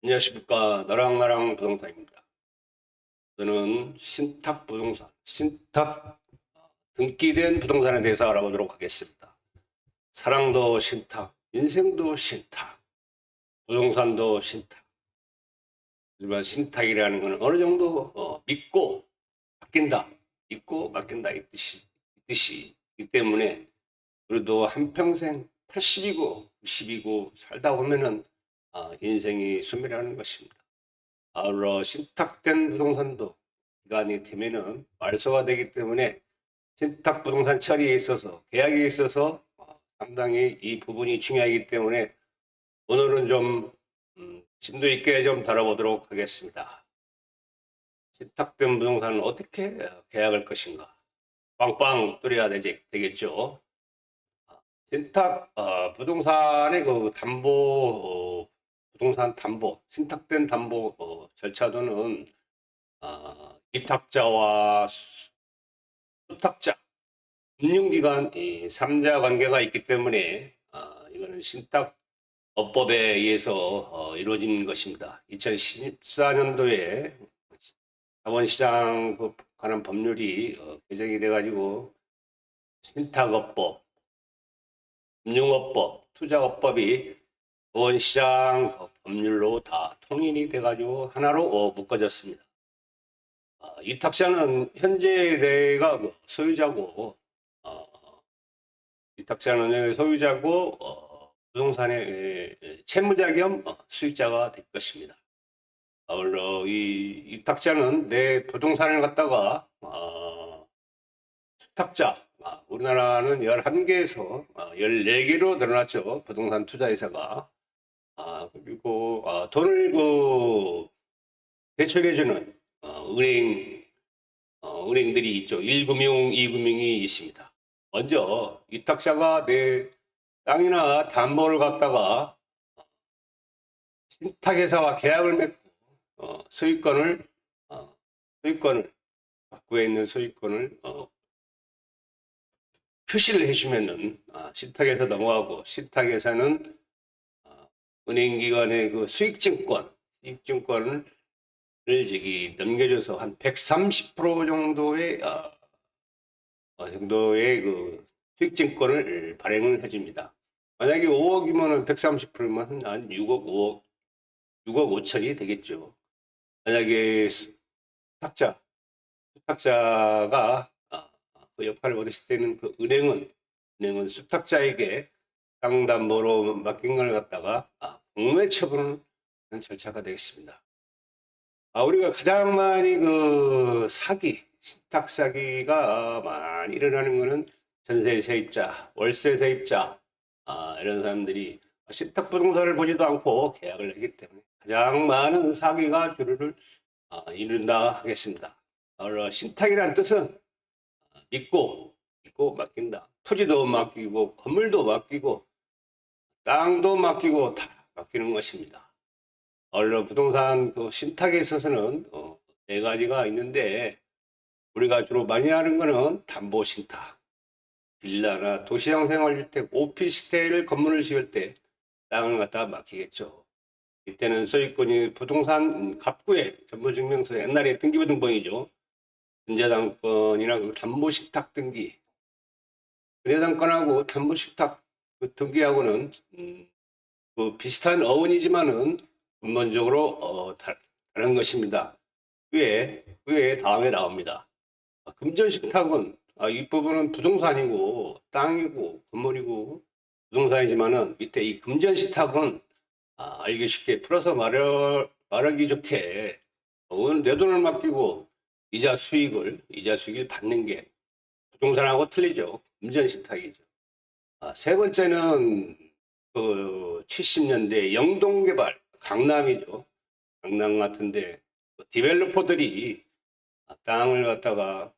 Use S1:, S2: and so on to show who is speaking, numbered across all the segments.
S1: 안녕하십니까. 나랑 부동산입니다. 저는 신탁 부동산, 신탁 등기된 부동산에 대해서 알아보도록 하겠습니다. 사랑도 신탁, 인생도 신탁, 부동산도 신탁. 하지만 신탁이라는 것은 어느 정도 믿고 맡긴다, 믿고 맡긴다 이 뜻이기 때문에 그래도 한평생 80이고 90이고 살다 보면은 인생이 소멸하는 것입니다. 아울러 신탁된 부동산도 기간이 되면은 말소가 되기 때문에 신탁 부동산 처리에 있어서 계약에 있어서 상당히 이 부분이 중요하기 때문에 오늘은 좀 심도 있게 좀 다뤄보도록 하겠습니다. 신탁된 부동산은 어떻게 계약할 것인가? 빵빵 뚫어야 되겠죠. 신탁 부동산의 그 담보 부동산 담보 신탁된 담보 절차도는 위탁자와 수탁자, 금융기관 이 3자 관계가 있기 때문에 이거는 신탁업법에 의해서 이루어진 것입니다. 2014년도에 자본시장 관한 법률이 개정이 돼가지고 신탁업법, 금융업법, 투자업법이 자본시장 법률로 다 통일이 돼가지고 하나로 묶어졌습니다. 위탁자는 현재 내가 소유자고, 위탁자는 소유자고, 부동산의 채무자 겸 수익자가 될 것입니다. 아울러 이 위탁자는 내 부동산을 갖다가 수탁자, 우리나라는 11개에서 14개로 늘어났죠. 부동산 투자회사가. 그리고 돈을 대출해주는 은행들이 있죠. 1금융, 2금융이 있습니다. 먼저 위탁자가 내 땅이나 담보를 갖다가 신탁회사와 계약을 맺고 소유권을 갖고 있는 소유권을 표시를 해주면은 신탁회사 넘어가고 신탁회사는 은행기관의 그 수익증권을 넘겨줘서 한 130% 정도의 그 수익증권을 발행을 해줍니다. 만약에 5억이면 130%면 한 6억, 6억 5천이 되겠죠. 만약에 수탁자가 그 역할을 벌였을 때는 그 은행은 수탁자에게 땅 담보로 맡긴 걸 갖다가 공매 처분하는 절차가 되겠습니다. 우리가 가장 많이 신탁 사기가 많이 일어나는 거는 전세 세입자, 월세 세입자, 이런 사람들이 신탁 부동산을 보지도 않고 계약을 하기 때문에 가장 많은 사기가 주를 이룬다 하겠습니다. 신탁이라는 뜻은 믿고 맡긴다. 토지도 맡기고, 건물도 맡기고, 땅도 맡기고, 다 맡기는 것입니다. 부동산 신탁에 있어서는 네 가지가 있는데 우리가 주로 많이 하는 거는 담보 신탁, 빌라나 도시형 생활주택, 오피스텔 건물을 지을 때 땅을 갖다 맡기겠죠. 이때는 소유권이 부동산 갑구에 전부증명서 옛날에 등기부등본이죠. 근저당권이나 담보 신탁 등기, 근저당권하고 담보 신탁 등기하고는 비슷한 어원이지만은 근본적으로 다른 것입니다. 후에 다음에 나옵니다. 금전신탁은 이 부분은 부동산이고 땅이고 건물이고 부동산이지만은 밑에 이 금전신탁은 알기 쉽게 풀어서 말하기 좋게 오늘 내 돈을 맡기고 이자 수익을 받는 게 부동산하고 틀리죠. 금전신탁이죠. 세 번째는 70년대 영동개발 강남이죠. 강남 같은데 디벨로퍼들이 땅을 갖다가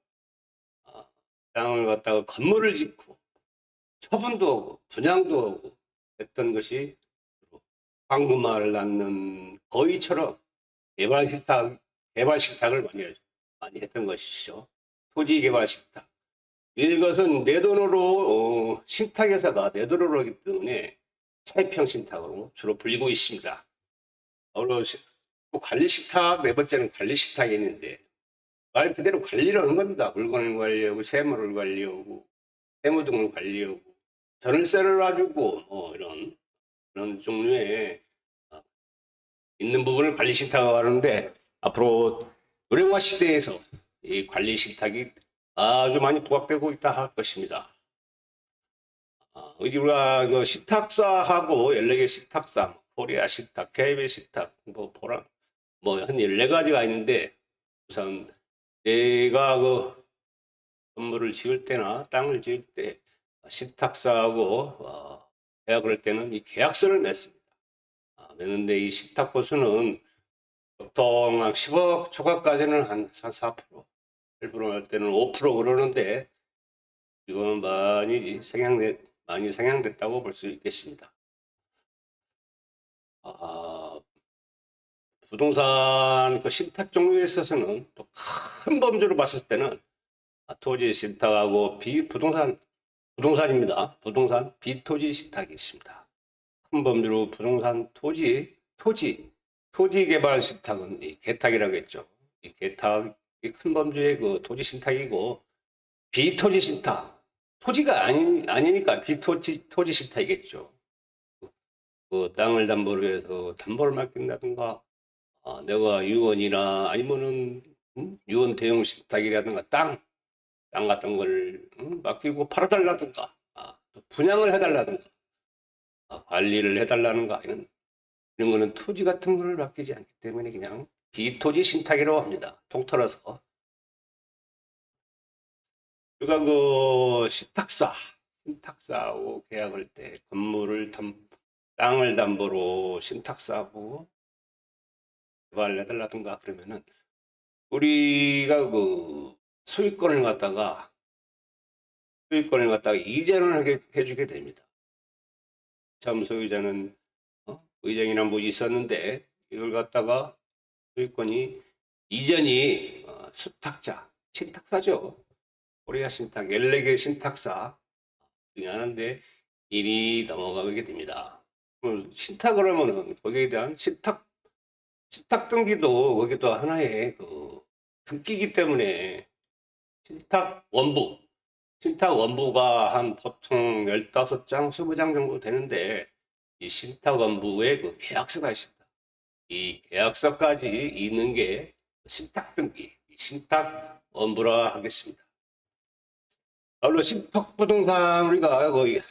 S1: 건물을 짓고 처분도 하고 분양도 하고 했던 것이 황금알을 낳는 거위처럼 개발 신탁을 많이 했던 것이죠. 토지 개발 신탁. 이것은 내 돈으로 신탁회사가 내 돈으로 하기 때문에 차입형 신탁으로 주로 불리고 있습니다. 아울러 또 관리 식탁, 네 번째는 관리 식탁이 있는데 말 그대로 관리를 하는 겁니다. 물건을 관리하고 세무를 관리하고 세무 등을 관리하고 전월세를 놔주고 뭐 이런 그런 종류의 어, 있는 부분을 관리 식탁이라고 하는데 앞으로 노령화 시대에서 이 관리 식탁이 아주 많이 부각되고 있다 할 것입니다. 우리가 그 식탁사하고 14개 식탁사, 코리아 식탁, KBS 식탁, 뭐 보라, 뭐 한 14가지가 있는데 우선 내가 그 건물을 지을 때나 땅을 지을 때 식탁사하고 계약을 할 때는 이 계약서를 맺습니다. 맺는데 이 식탁 보수는 보통 한 10억 초과까지는 한 4%, 8% 할 때는 5% 그러는데 지금 많이 상향됐다고 볼 수 있겠습니다. 아, 부동산 그 신탁 종류에 있어서는 또 큰 범주로 봤을 때는 토지 신탁하고 부동산입니다. 부동산 비토지 신탁이 있습니다. 큰 범주로 부동산 토지 개발 신탁은 이 개탁이라고 했죠. 이 개탁이 큰 범주의 그 토지 신탁이고 비토지 신탁 토지가 아니니까 토지 신탁이겠죠. 그 땅을 담보로 해서 담보를 맡긴다든가 내가 유언이나 아니면은 유언 대용 신탁이라든가 땅 같은 걸 맡기고 팔아달라든가 또 분양을 해달라든가 관리를 해달라는가 이런 거는 토지 같은 걸 맡기지 않기 때문에 그냥 비토지 신탁이라고 합니다. 통틀어서 우리가 그 신탁사하고 계약할 때 땅을 담보로 신탁사하고 개발을 해달라든가 그러면은 우리가 그 소유권을 갖다가 이전을 해주게 됩니다. 처음 소유자는 의정이나 뭐 있었는데 이걸 갖다가 소유권이 이전이 신탁사죠. 코리아 신탁, 14개 신탁사 중에 하나인데 일이 넘어가게 됩니다. 신탁을 하면은 거기에 대한 신탁 등기도 거기도 하나의 그 등기이기 때문에 신탁 원부 신탁 원부가 한 보통 15장, 20장 정도 되는데 이 신탁 원부에 그 계약서가 있습니다. 이 계약서까지 있는 게 신탁 등기, 신탁 원부라 하겠습니다. 물론 신탁 부동산 우리가 거의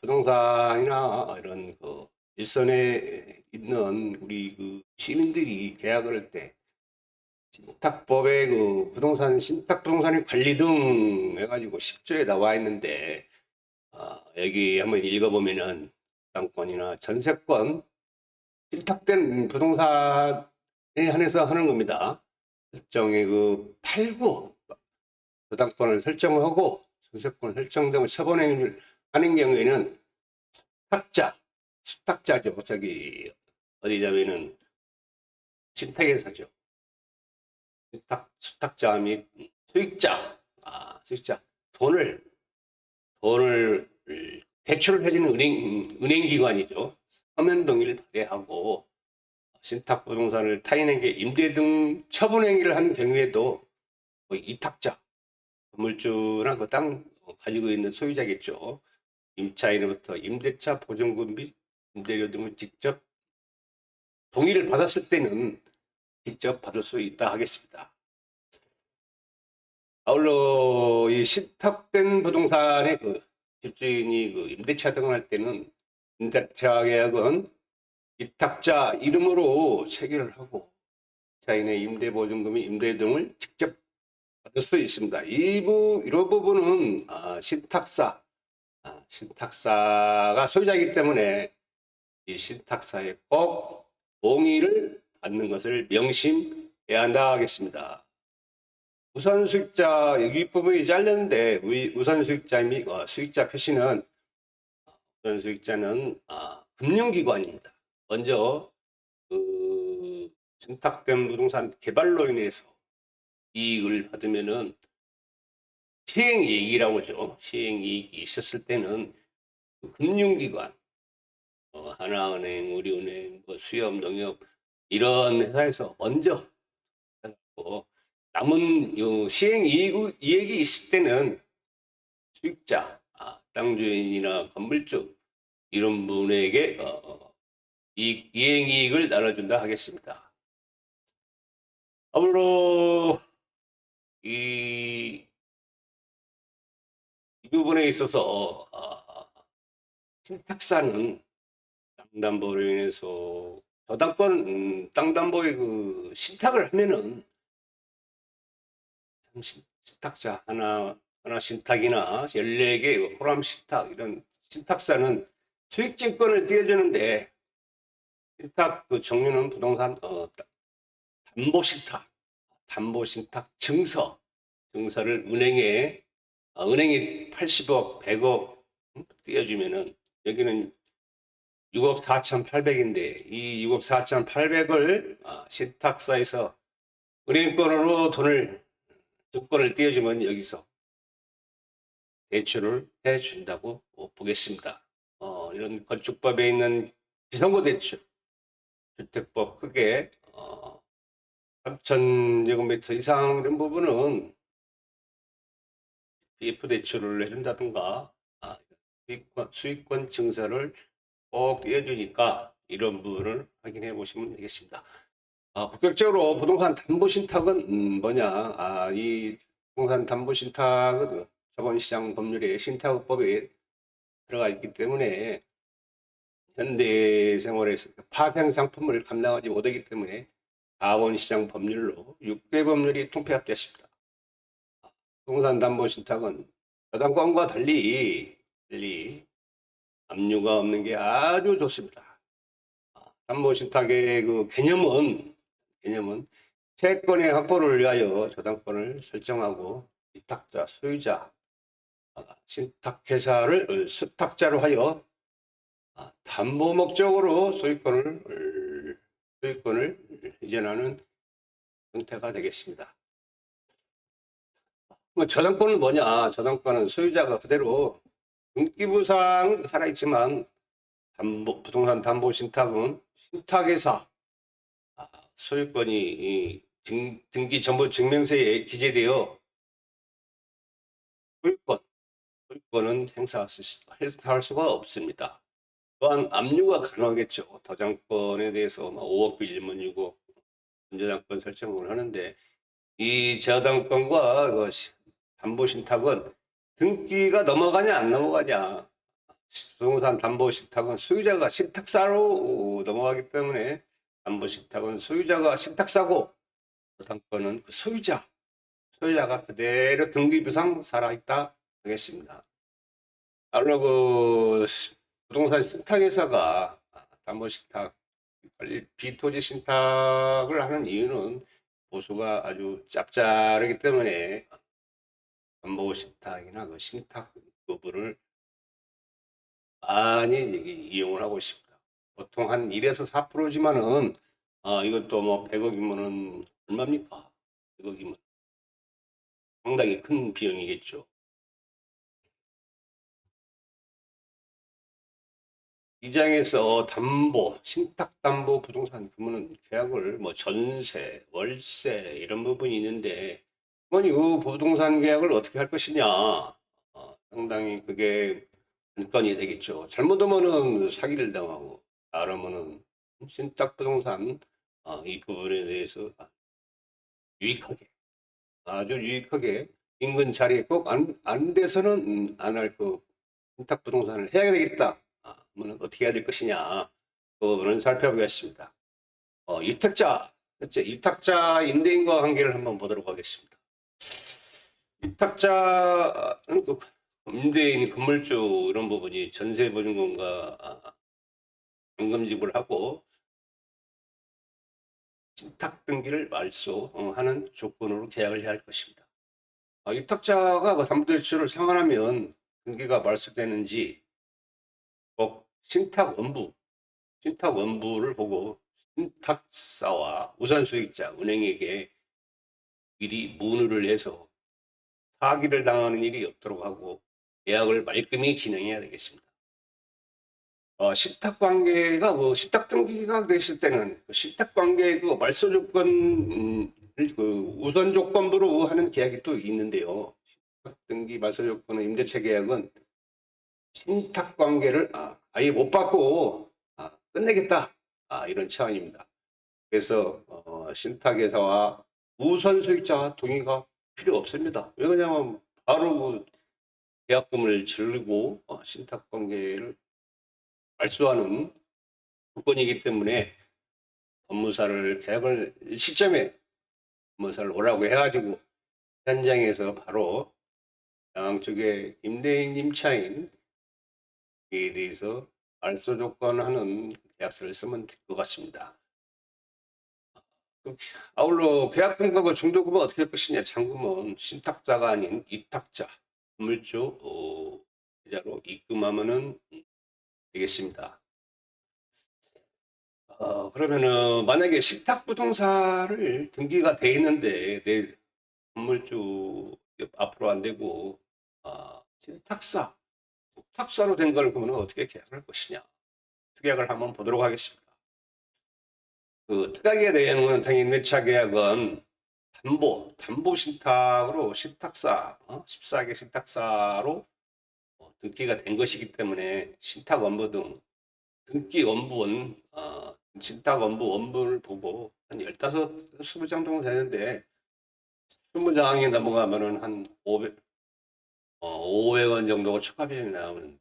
S1: 부동산이나 이런 그 일선에 있는 우리 그 시민들이 계약을 할 때 신탁법에 그 신탁 부동산의 관리 등 해가지고 10조에 나와 있는데 여기 한번 읽어보면은 땅권이나 전세권 신탁된 부동산에 한해서 하는 겁니다. 설정의 그 팔고 부담권을 설정하고 전세권을 설정되고 처분행위를 하는 경우에는 수탁자죠. 저기 어디냐면은 신탁회사죠. 수탁자 및 수익자 돈을 대출을 해주는 은행기관이죠. 서면 동의를 발행하고 신탁 부동산을 타인에게 임대 등 처분 행위를 한 경우에도 이탁자, 건물주나 그 땅 가지고 있는 소유자겠죠. 임차인으로부터 임대차 보증금 및 임대료 등을 직접 동의를 받았을 때는 직접 받을 수 있다 하겠습니다. 아울러 이 신탁된 부동산의 그 집주인이 그 임대차 등을 할 때는 임대차 계약은 위탁자 이름으로 체결을 하고 자인의 임대보증금이 임대 등을 직접 받을 수 있습니다. 이런 부분은 신탁사가 소유자이기 때문에 이 신탁사에 꼭 동의를 받는 것을 명심해야 한다 하겠습니다. 우선수익자 여기 부분이 잘렸는데 우선수익자 및 수익자 표시는 우선수익자는 금융기관입니다. 먼저 그 신탁된 부동산 개발로 인해서 이익을 받으면은 시행이익이라고 하죠. 시행이익이 있었을 때는 그 금융기관 하나은행, 우리은행, 뭐 수협, 농협 이런 회사에서 먼저 남은 시행 이익이 있을 때는 수익자, 땅 주인이나 건물주 이런 분에게 이행이익을 나눠준다 하겠습니다. 아울러 이, 이 부분에 있어서 신탁사는 땅담보로 인해서 저당권 땅담보의 그 신탁을 하면은 신탁자 하나 신탁이나 14개 호람 신탁 이런 신탁사는 수익증권을 띄워주는데 신탁 그 종류는 부동산 담보신탁 증서를 은행이 80억 100억 띄워주면은 여기는 6억 4,800인데 이 6억 4,800을 신탁사에서 은행권으로 증권을 띄워주면 여기서 대출을 해준다고 보겠습니다. 이런 건축법에 있는 비선고 대출, 주택법 크게 3,000제곱미터 이상 이런 부분은 BF 대출을 해준다든가 수익권 증서를 꼭 띄워주니까 이런 부분을 확인해 보시면 되겠습니다. 본격적으로 부동산 담보신탁은 뭐냐? 이 부동산 담보신탁은 자본시장 법률에 신탁법에 들어가 있기 때문에 현대 생활에서 파생 상품을 감당하지 못하기 때문에 자본시장 법률로 6개 법률이 통폐합됐습니다. 부동산 담보신탁은 저당권과 달리 압류가 없는 게 아주 좋습니다. 담보신탁의 그 개념은 채권의 확보를 위하여 저당권을 설정하고 위탁자, 소유자, 신탁회사를 수탁자로 하여 담보 목적으로 소유권을 이전하는 형태가 되겠습니다. 저당권은 뭐냐? 저당권은 소유자가 그대로 등기부상 살아있지만 부동산 담보신탁은 신탁회사 소유권이 등기 전부 증명서에 기재되어 소유권은 행사할 수가 없습니다. 또한 압류가 가능하겠죠. 저당권에 대해서 5억 빌리면 6억 전저당권 설정을 하는데 이 저당권과 그 담보신탁은 등기가 넘어가냐 안 넘어가냐, 부동산 담보신탁은 소유자가 신탁사로 넘어가기 때문에 담보신탁은 소유자가 신탁사고 저당권은 그 소유자가 그대로 등기부상 살아있다 하겠습니다. 아울러 그 부동산 신탁회사가 담보신탁 비토지 신탁을 하는 이유는 보수가 아주 짭짤하기 때문에 담보신탁이나 그 신탁 부분을 많이 이용을 하고 있습니다. 보통 한 1에서 4%지만은 이것도 뭐 100억이면은 얼마입니까? 100억이면 상당히 큰 비용이겠죠. 시장에서 신탁담보 부동산 그러면은 계약을 뭐 전세, 월세 이런 부분이 있는데 아니 그 부동산 계약을 어떻게 할 것이냐, 상당히 그게 관건이 되겠죠. 잘못하면은 사기를 당하고 잘하면은 신탁 부동산 이 부분에 대해서 유익하게 아주 유익하게 인근 자리에 꼭 안 돼서는 안 할 그 신탁 부동산을 해야 되겠다. 그러면 어떻게 해야 될 것이냐, 그 부분을 살펴보겠습니다. 유탁자 임대인과 관계를 한번 보도록 하겠습니다. 유탁자는 그 임대인, 건물주 이런 부분이 전세보증금과 연금 지불하고 신탁 등기를 말소하는 조건으로 계약을 해야 할 것입니다. 유탁자가 그 담보대출을 상환하면 등기가 말소되는지 꼭 신탁 원부를 보고 신탁사와 우선수익자 은행에게 미리 문의를 해서 사기를 당하는 일이 없도록 하고 계약을 말끔히 진행해야 되겠습니다. 신탁 관계가 신탁 등기가 됐을 때는 그 신탁 관계 그 말소 조건 그 우선 조건부로 하는 계약이 또 있는데요. 신탁 등기 말소 조건은 임대차 계약은 신탁 관계를 아예 못 받고 끝내겠다 이런 차원입니다. 그래서 신탁회사와 우선 수익자 동의가 필요 없습니다. 왜냐하면 바로 그 계약금을 지르고 신탁 관계를 말소하는 조건이기 때문에 법무사를 계약을 시점에 법무사를 오라고 해가지고 현장에서 바로 양쪽의 임대인 임차인에 대해서 말소 조건하는 계약서를 쓰면 될 것 같습니다. 아울러 계약금과 중도금은 어떻게 할 것이냐. 잔금은 신탁자가 아닌 이탁자 건물주 계좌로 입금하면은 되겠습니다. 그러면은 만약에 신탁부동산을 등기가 돼 있는데 내 건물주 앞으로 안 되고 신탁사로 된 걸 그러면 어떻게 계약을 할 것이냐. 특약을 한번 보도록 하겠습니다. 그 특약에 대한 당연히 매차 계약은 담보 신탁으로 신탁사 14개 신탁사로 등기가 된 것이기 때문에 신탁 원부 등 등기 원부는 신탁 원부를 보고 한 15, 20장 정도 되는데 20장이 넘어가면은 한 500원 정도가 추가 비용이 나오는데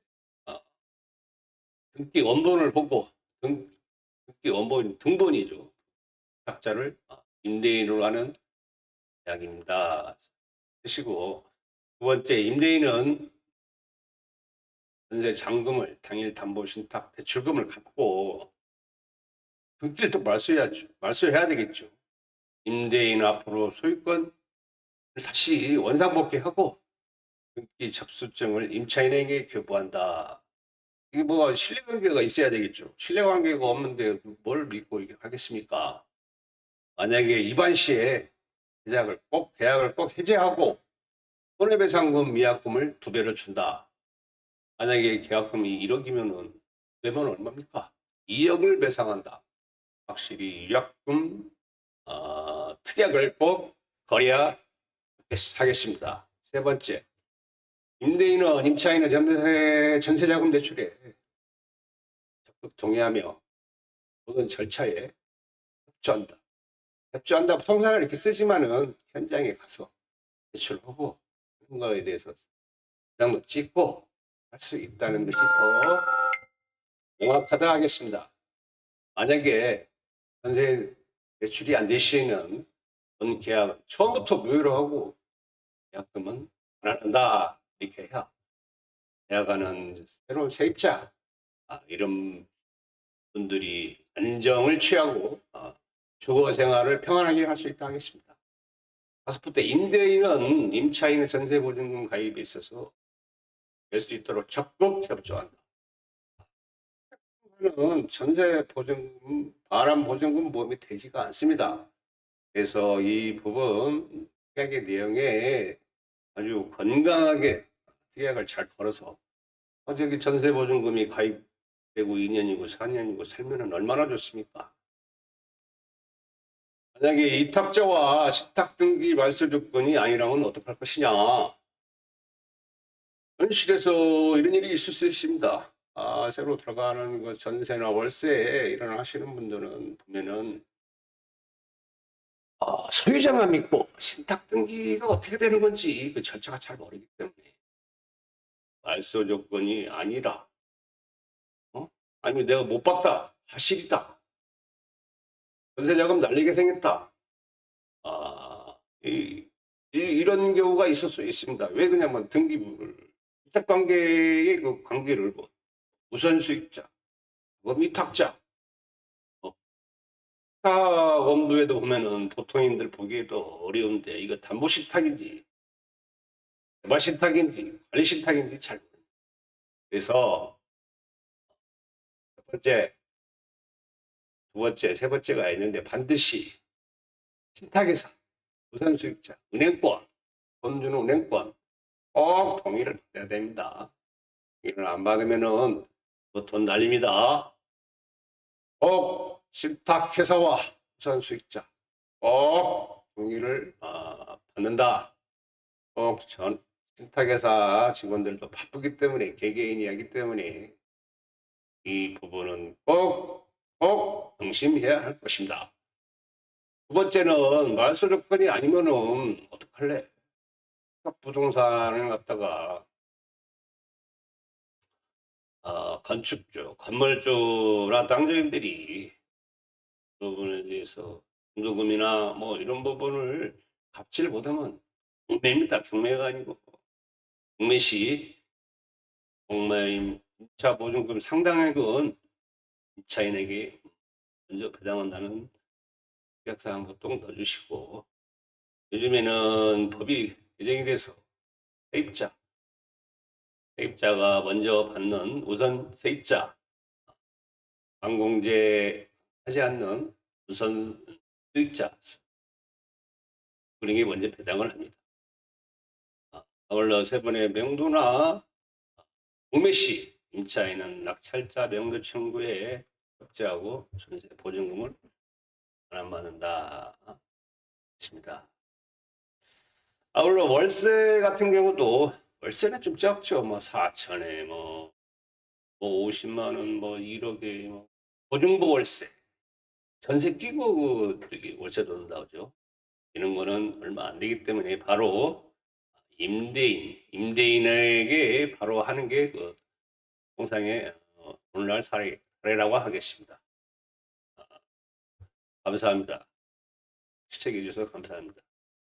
S1: 등기 원본을 보고 등기 원본 등본이죠.탁자를 임대인으로 하는 계약입니다. 쓰시고 두 번째 임대인은 전세 잔금을 당일 담보 신탁 대출금을 갚고 등기를 또 말소해야 되겠죠. 임대인 앞으로 소유권을 다시 원상복귀하고 등기 접수증을 임차인에게 교부한다. 이게 뭐 신뢰관계가 있어야 되겠죠. 신뢰관계가 없는데 뭘 믿고 이렇게 하겠습니까? 만약에 위반 시에 계약을 꼭 해제하고 손해배상금 미약금을 2배로 준다. 만약에 계약금이 1억이면은 되면 얼마입니까? 2억을 배상한다. 확실히 위약금 특약을 꼭 거래야 하겠습니다. 세 번째, 임대인은 임차인의 전세자금 대출에 적극 동의하며 모든 절차에 협조한다. 협조한다. 통상을 이렇게 쓰지만은 현장에 가서 대출하고 그런 거에 대해서 부담도 찍고 할 수 있다는 것이 더 명확하다 하겠습니다. 만약에 전세 대출이 안 되시는 본 계약은 처음부터 무효로 하고 계약금은 안 한다 이렇게 해야 계약하는 새로운 세입자 이런 분들이 안정을 취하고 주거 생활을 평안하게 할 수 있다 하겠습니다. 다섯 번째, 임대인은 임차인의 전세보증금 가입에 있어서 될 수 있도록 적극 협조한다. 는 전세보증금, 반환보증금 보험이 되지가 않습니다. 그래서 이 부분 특약의 내용에 아주 건강하게 특약을 잘 걸어서 저기 전세보증금이 가입되고 2년이고 4년이고 살면은 얼마나 좋습니까? 만약에 이탁자와 신탁 등기 말소 조건이 아니라면 어떡할 것이냐. 현실에서 이런 일이 있을 수 있습니다. 새로 들어가는 그 전세나 월세 이런 하시는 분들은 보면은 소유자만 믿고 신탁 등기가 어떻게 되는 건지 그 절차가 잘 모르기 때문에 말소 조건이 아니라 아니면 내가 못 받다 사실이다 전세자금 날리게 생겼다 이런 경우가 있을 수 있습니다. 왜 그러냐면 등기부를 위탁 관계의 그 관계를 우선 수익자, 위탁자, 위탁 원부에도 보면은 보통인들 보기에도 어려운데 이거 담보 신탁인지 개발 신탁인지 관리 신탁인지 잘 모릅니다. 그래서 첫 번째, 두 번째, 세 번째가 있는데 반드시 신탁회사, 우선 수익자, 은행권, 돈 주는 은행권 꼭 동의를 받아야 됩니다. 이걸 안 받으면은 돈 날립니다. 꼭 신탁회사와 우선 수익자 꼭 동의를 받는다. 꼭 신탁회사 직원들도 바쁘기 때문에 개개인이 하기 때문에 이 부분은 꼭 명심해야 할 것입니다. 두 번째는 말소 조건이 아니면은 어떡할래? 부동산을 갖다가 건축주, 건물주나 땅주인들이 그 부분에 대해서 공동금이나 뭐 이런 부분을 갚지를 못하면 경매입니다. 경매가 아니고 경매시 공매임 임차 보증금 상당액은 임차인에게 먼저 배당한다는 계약사항 보통 넣어주시고 요즘에는 법이 개정이 돼서 세입자가 먼저 받는 우선 세입자 완공제 하지 않는 우선 수익자 은행이 먼저 배당을 합니다. 아울러 세 번의 명도나 공매시 임차인은 낙찰자 명도 청구에 협조하고 전세 보증금을 반환받는다. 있습니다. 아울러 월세 같은 경우도 월세는 좀 적죠. 뭐 4천에 뭐 50만 원, 뭐 1억에 뭐 보증부 월세, 전세 끼고 저기 월세 돈다고죠. 이런 거는 얼마 안 되기 때문에 바로 임대인에게 바로 하는 게 그 통상의 오늘날 사례라고 하겠습니다. 감사합니다. 시청해 주셔서 감사합니다.